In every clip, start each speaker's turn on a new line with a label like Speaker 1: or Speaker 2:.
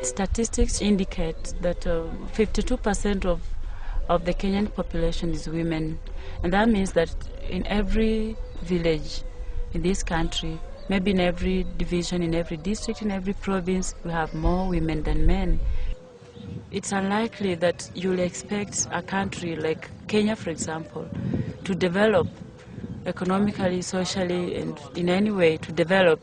Speaker 1: Statistics indicate that 52% of the Kenyan population is women. And that means that in every village in this country, maybe in every division, in every district, in every province, we have more women than men. It's unlikely that you'll expect a country like Kenya, for example, to develop economically, socially, and in any way to develop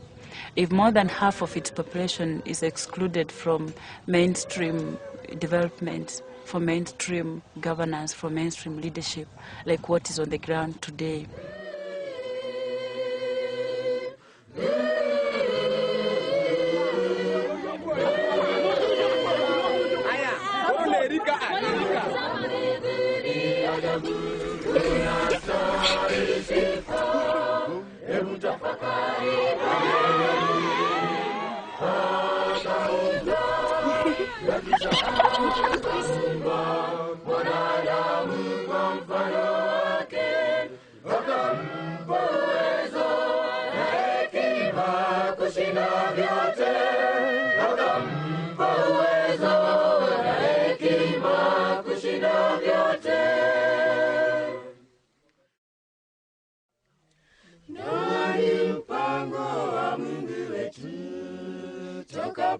Speaker 1: if more than half of its population is excluded from mainstream development, from mainstream governance, from mainstream leadership, like what is on the ground today.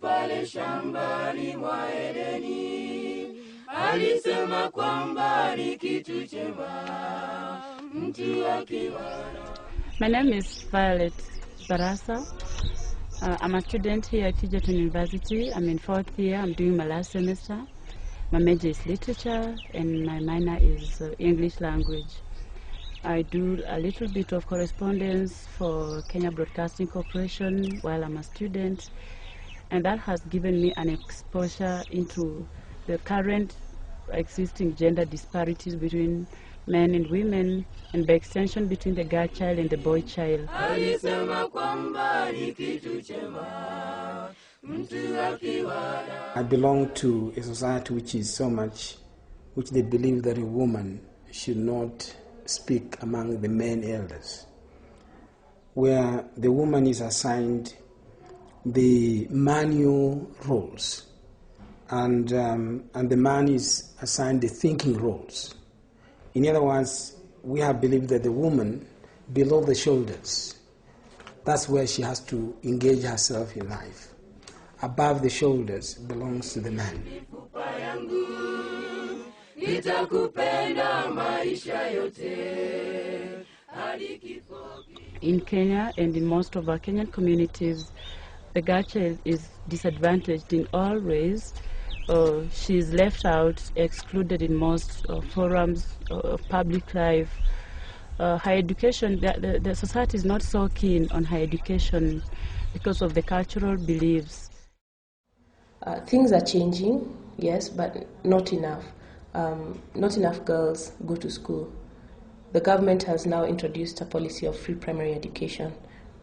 Speaker 2: Pale shambani mwa Edeni alisema kwamba ni kitu chema mtu akiwa.
Speaker 1: My name is Violet Barasa. I'm a student here at Egerton University. I'm in 4th year. I'm doing my last semester. My major is literature and my minor is English language. I do a little bit of correspondence for Kenya Broadcasting Corporation while I'm a student. And that has given me an exposure into the current existing gender disparities between men and women, and by extension between the girl child and the boy child.
Speaker 3: I belong to a society which they believe that a woman should not speak among the men elders, where the woman is assigned the manual roles, and the man is assigned the thinking roles. In other words, we have believed that the woman below the shoulders, that's where she has to engage herself in life. Above the shoulders belongs to the man.
Speaker 1: In Kenya and in most of our Kenyan communities, the girl child is disadvantaged in all ways. She is left out, excluded in most forums of public life. Higher education, the society is not so keen on higher education because of the cultural beliefs.
Speaker 4: Things are changing, yes, but not enough. Not enough girls go to school. The government has now introduced a policy of free primary education,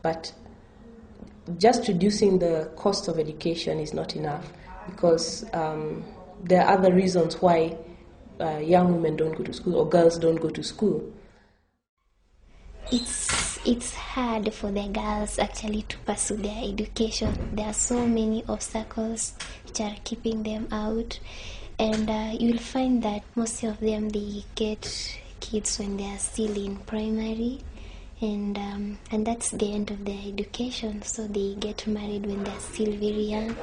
Speaker 4: but just reducing the cost of education is not enough, because there are other reasons why young women don't go to school or girls don't go to school.
Speaker 5: It's hard for the girls actually to pursue their education. There are so many obstacles which are keeping them out, and you'll find that most of them, they get kids when they are still in primary, and that's the end of their education, so they get married when they're still very young.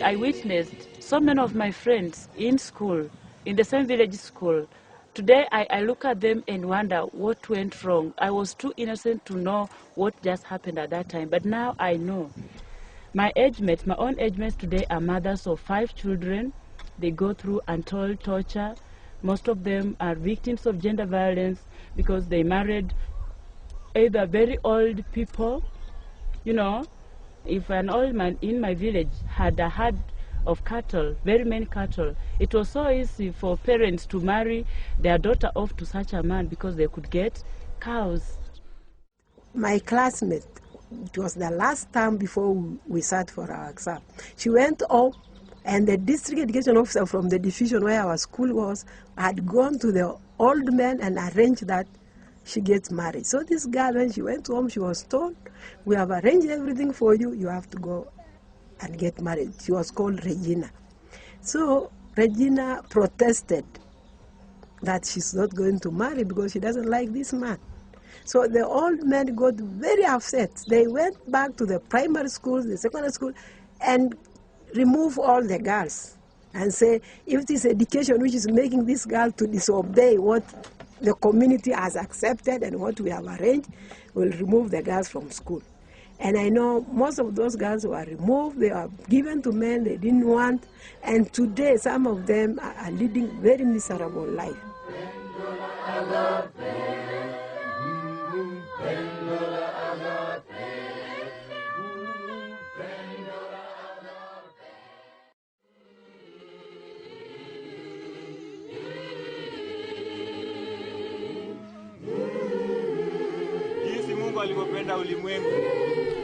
Speaker 1: I witnessed so many of my friends in school, in the same village school. Today I look at them and wonder what went wrong. I was too innocent to know what just happened at that time, but now I know. My own age mates today are mothers of 5 children. They go through untold torture. Most of them are victims of gender violence because they married either very old people. You know, if an old man in my village had a herd of cattle, very many cattle, it was so easy for parents to marry their daughter off to such a man because they could get cows.
Speaker 6: My classmate, it was the last time before we sat for our exam. She went up, and the district education officer from the division where our school was had gone to the old men and arrange that she gets married. So this girl, when she went home, she was told, we have arranged everything for you, you have to go and get married. She was called Regina. So Regina protested that she's not going to marry because she doesn't like this man. So the old men got very upset. They went back to the primary schools, the secondary school, and removed all the girls and say, if it is education which is making this girl to disobey what the community has accepted and what we have arranged, we'll remove the girls from school. And I know most of those girls were removed, they were given to men they didn't want, and today some of them are leading very miserable life.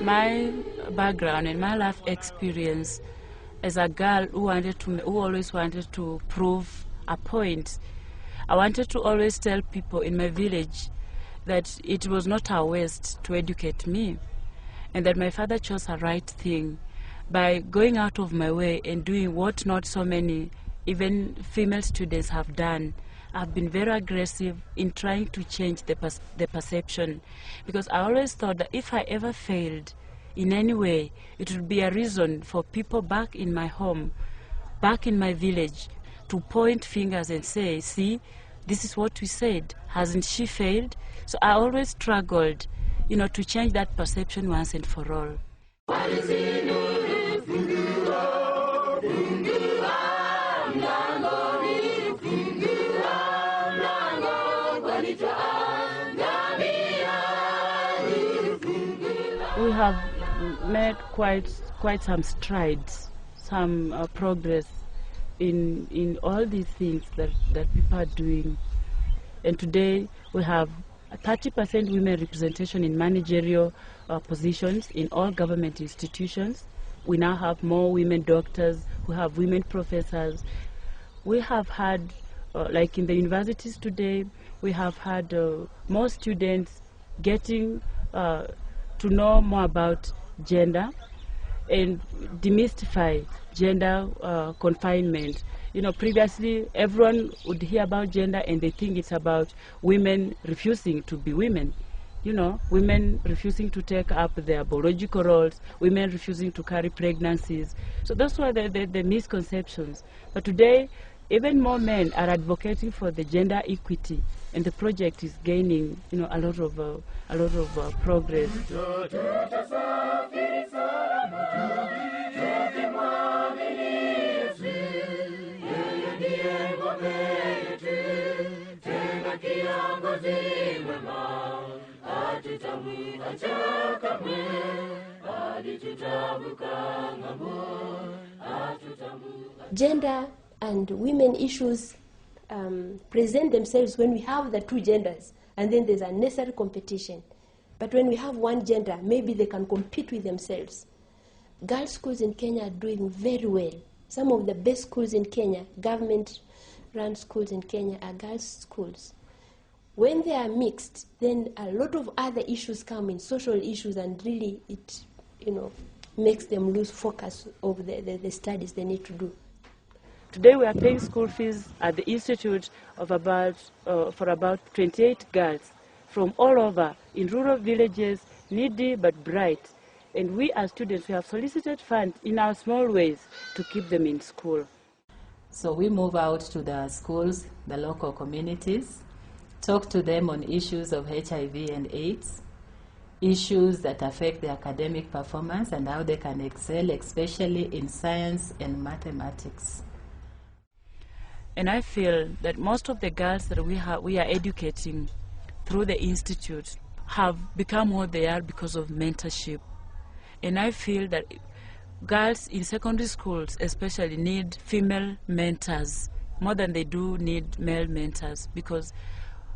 Speaker 1: My background and my life experience as a girl who always wanted to prove a point. I wanted to always tell people in my village that it was not a waste to educate me, and that my father chose a right thing by going out of my way and doing what not so many, even female students, have done. I've been very aggressive in trying to change the perception, because I always thought that if I ever failed in any way, it would be a reason for people back in my home, back in my village, to point fingers and say, see, this is what we said, hasn't she failed? So I always struggled, to change that perception once and for all. We have made quite some strides, some progress in all these things that people are doing. And today we have 30% women representation in managerial positions in all government institutions. We now have more women doctors, we have women professors. We have had, like in the universities today, we have had more students getting to know more about gender and demystify gender confinement. Previously everyone would hear about gender and they think it's about women refusing to be women. Women refusing to take up their biological roles, women refusing to carry pregnancies. So those were the misconceptions. But today, even more men are advocating for the gender equity, and the project is gaining, a lot of progress.
Speaker 4: Gender and women issues present themselves when we have the two genders, and then there's a necessary competition. But when we have one gender, maybe they can compete with themselves. Girls' schools in Kenya are doing very well. Some of the best schools in Kenya, government-run schools in Kenya, are girls' schools. When they are mixed, then a lot of other issues come in, social issues, and really it, makes them lose focus of the studies they need to do.
Speaker 1: Today we are paying school fees at the institute of for about 28 girls from all over in rural villages, needy but bright. And we as students, we have solicited funds in our small ways to keep them in school.
Speaker 7: So we move out to the schools, the local communities, talk to them on issues of HIV and AIDS, issues that affect their academic performance and how they can excel, especially in science and mathematics.
Speaker 1: And I feel that most of the girls that we are educating through the institute have become what they are because of mentorship. And I feel that girls in secondary schools especially need female mentors more than they do need male mentors, because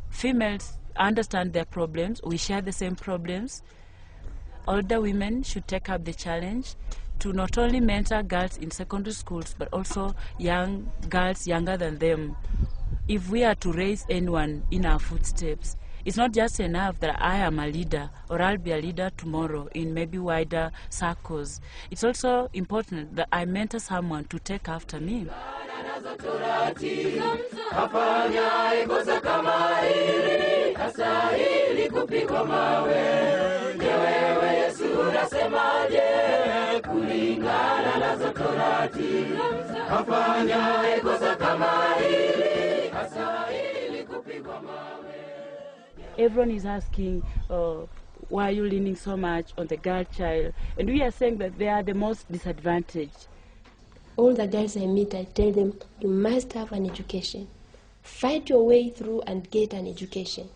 Speaker 1: females understand their problems, we share the same problems. Older women should take up the challenge to not only mentor girls in secondary schools, but also young girls younger than them, if we are to raise anyone in our footsteps, it's not just enough that I am a leader or I'll be a leader tomorrow in maybe wider circles. It's also important that I mentor someone to take after me. Everyone is asking, why are you leaning so much on the girl child? And we are saying that they are the most disadvantaged.
Speaker 8: All the girls I meet, I tell them, you must have an education. Fight your way through and get an education.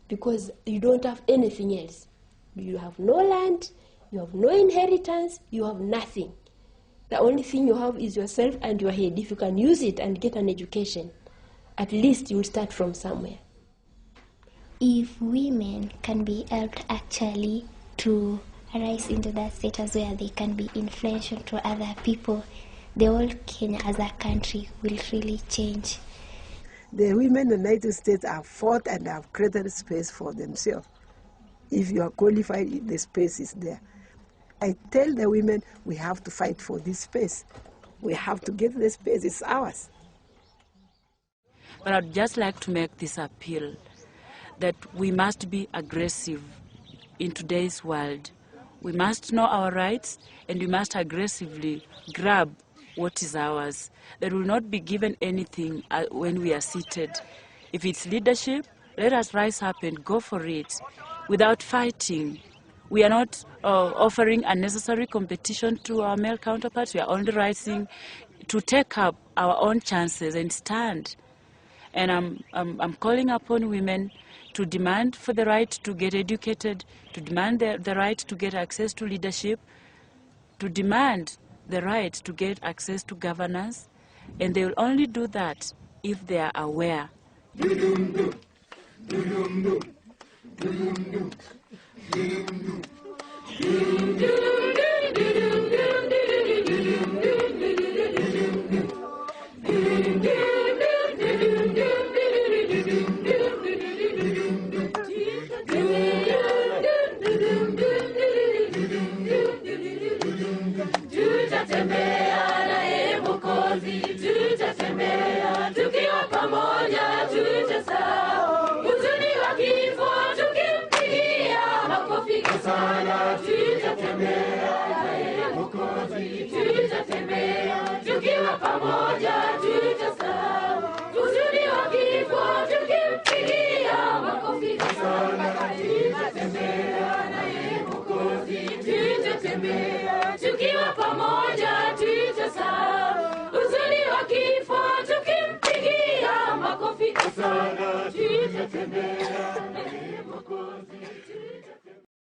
Speaker 8: Because you don't have anything else. You have no land, you have no inheritance, you have nothing. The only thing you have is yourself and your head. If you can use it and get an education, at least you'll start from somewhere.
Speaker 5: If women can be helped actually to rise into that status where they can be influential to other people, the whole Kenya as a country will really change.
Speaker 6: The women in the United States have fought and have created space for themselves. If you are qualified, the space is there. I tell the women, we have to fight for this space. We have to get the space, it's ours.
Speaker 1: But I'd just like to make this appeal that we must be aggressive in today's world. We must know our rights and we must aggressively grab what is ours. That will not be given anything when we are seated. If it's leadership, let us rise up and go for it without fighting. We are not offering unnecessary competition to our male counterparts. We are only rising to take up our own chances and stand. And I'm calling upon women to demand for the right to get educated, to demand the right to get access to leadership, to demand the right to get access to governance, and they will only do that if they are aware.
Speaker 2: Tutatembea